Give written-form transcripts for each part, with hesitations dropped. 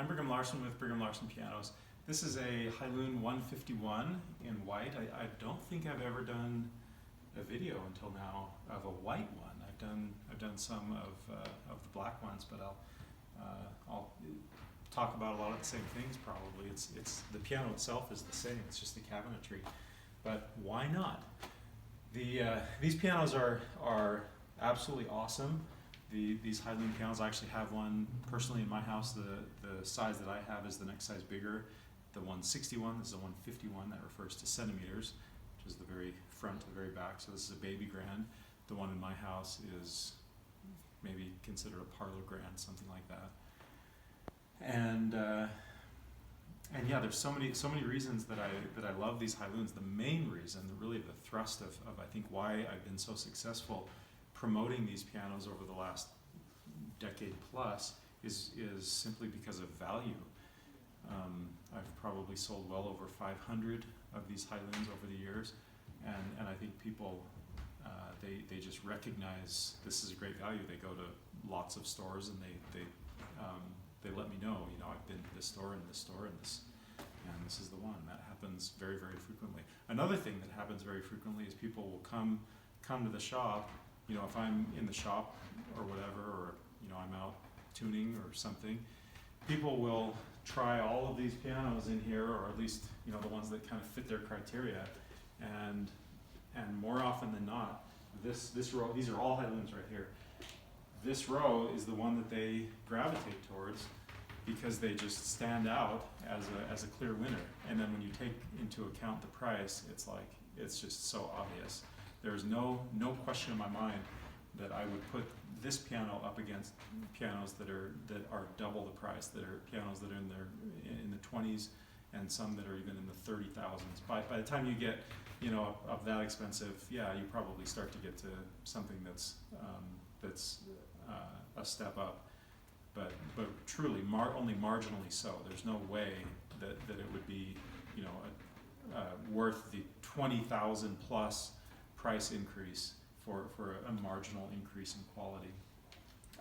I'm Brigham Larson with Brigham Larson Pianos. This is a Hailun 151 in white. I don't think I've ever done a video until now of a white one. I've done some of the black ones, but I'll talk about a lot of the same things probably. It's the piano itself is the same. It's just the cabinetry. But why not? These pianos are absolutely awesome. These Hailun pianos, I actually have one personally in my house. The size that I have is the next size bigger. The 161, this is a 151, that refers to centimeters, which is the very front to the very back. So this is a baby grand. The one in my house is maybe considered a parlor grand, something like that. And yeah, there's so many reasons that I love these Hailuns. The main reason, really the thrust of I think why I've been so successful promoting these pianos over the last decade plus is simply because of value. I've probably sold well over 500 of these Hailuns over the years, and I think people they just recognize this is a great value. They go to lots of stores and they let me know, I've been to this store and this store and this is the one. That happens very, very frequently. Another thing that happens very frequently is people will come to the shop. If I'm in the shop or whatever, or I'm out tuning or something, people will try all of these pianos in here, or at least the ones that kind of fit their criteria, and more often than not, this row, these are all Hailuns right here. This row is the one that they gravitate towards because they just stand out as a clear winner. And then when you take into account the price, it's just so obvious. There's no question in my mind that I would put this piano up against pianos that are double the price, that are pianos that are in the 20s, and some that are even in the 30,000s. By the time you get up that expensive, yeah, you probably start to get to something that's a step up, but truly only marginally so. There's no way that it would be worth the 20,000 plus price increase for a marginal increase in quality.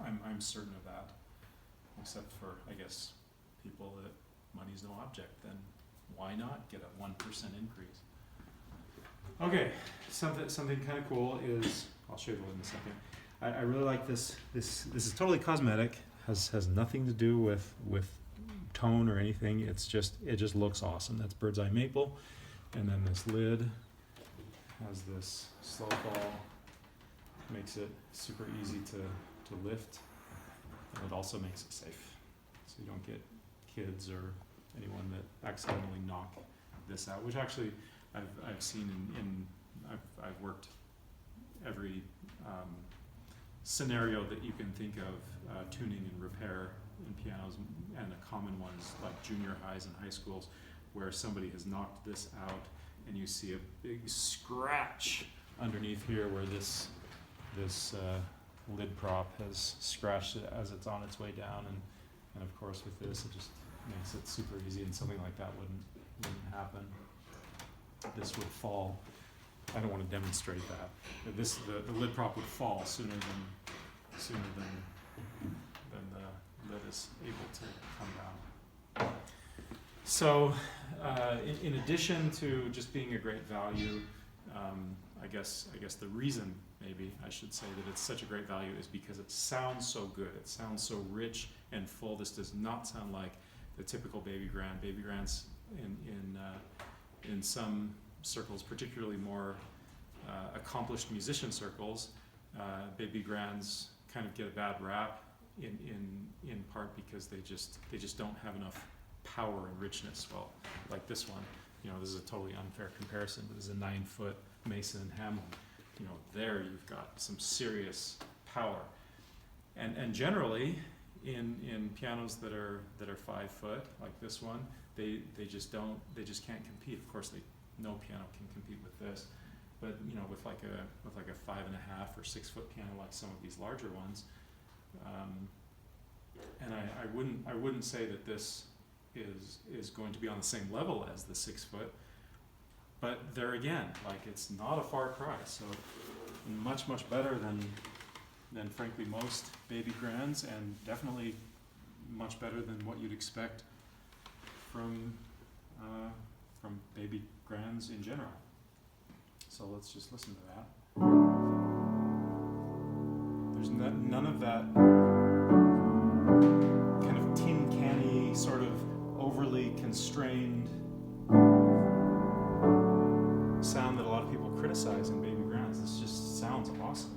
I'm certain of that, except for, I guess, people that money's no object. Then why not get a 1% increase? Okay, something kind of cool is, I'll show you in a second. I really like this. This is totally cosmetic. Has nothing to do with tone or anything. It just looks awesome. That's bird's eye maple, and then this lid has this slow fall, makes it super easy to lift, and it also makes it safe, so you don't get kids or anyone that accidentally knock this out, which actually I've seen I've worked every scenario that you can think of, tuning and repair in pianos, and a common one is like junior highs and high schools, where somebody has knocked this out and you see a big scratch underneath here where this lid prop has scratched it as it's on its way down, and of course with this it just makes it super easy, and something like that wouldn't happen. This would fall. I don't want to demonstrate that. But the lid prop would fall sooner than the lid is able to come down. So in addition to just being a great value, I guess the reason, maybe I should say, that it's such a great value is because it sounds so good. It sounds so rich and full. This does not sound like the typical baby grand. Baby grands in some circles, particularly more accomplished musician circles, baby grands kind of get a bad rap in part because they just don't have enough power and richness. Well, like this one, this is a totally unfair comparison, but this is a 9-foot Mason and Hailun. There you've got some serious power, and generally in pianos that are 5 foot, like this one, they just can't compete. Of course, no piano can compete with this, but with like a 5.5 or 6 foot piano, like some of these larger ones, and I wouldn't say that this is going to be on the same level as the 6 foot, but there again, like, it's not a far cry. So much better than frankly most baby grands, and definitely much better than what you'd expect from baby grands in general. So let's just listen to that. There's none of that kind of tin canny, sort of overly constrained sound that a lot of people criticize in baby grands. This just sounds awesome.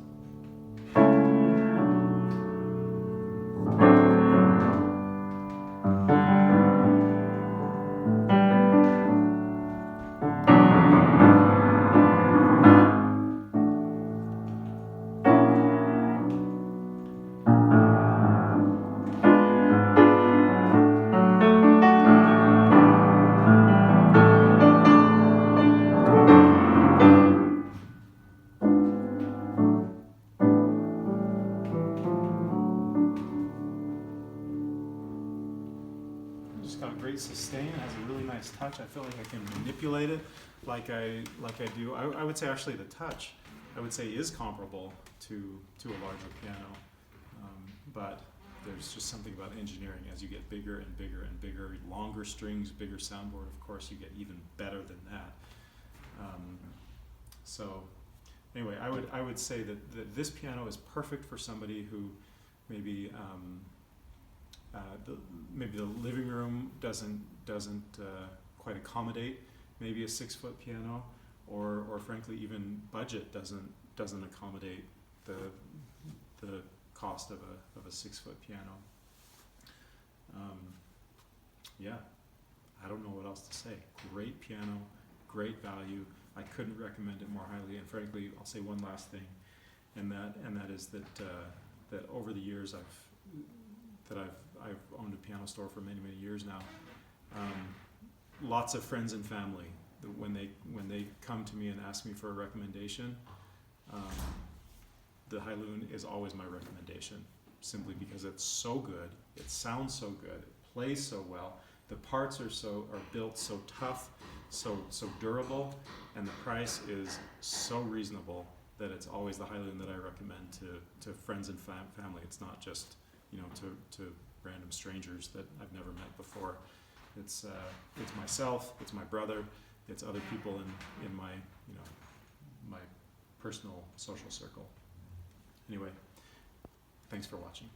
Got a great sustain, has a really nice touch. I feel like I can manipulate it like I do. I would say actually the touch, I would say, is comparable to a larger piano, but there's just something about engineering. As you get bigger and bigger and bigger, longer strings, bigger soundboard, of course, you get even better than that. So anyway, I would say that this piano is perfect for somebody who maybe maybe the living room doesn't quite accommodate maybe a 6-foot piano, or frankly even budget doesn't accommodate the cost of a 6-foot piano. Yeah, I don't know what else to say. Great piano, great value. I couldn't recommend it more highly. And frankly, I'll say one last thing, and that is that over the years I've owned a piano store for many years now. Lots of friends and family, when they come to me and ask me for a recommendation, the Hailun is always my recommendation, simply because it's so good, it sounds so good, it plays so well, the parts are built so tough, so durable, and the price is so reasonable that it's always the Hailun that I recommend to friends and family. It's not just to random strangers that I've never met before. It's myself, it's my brother, it's other people in my my personal social circle. Anyway, thanks for watching.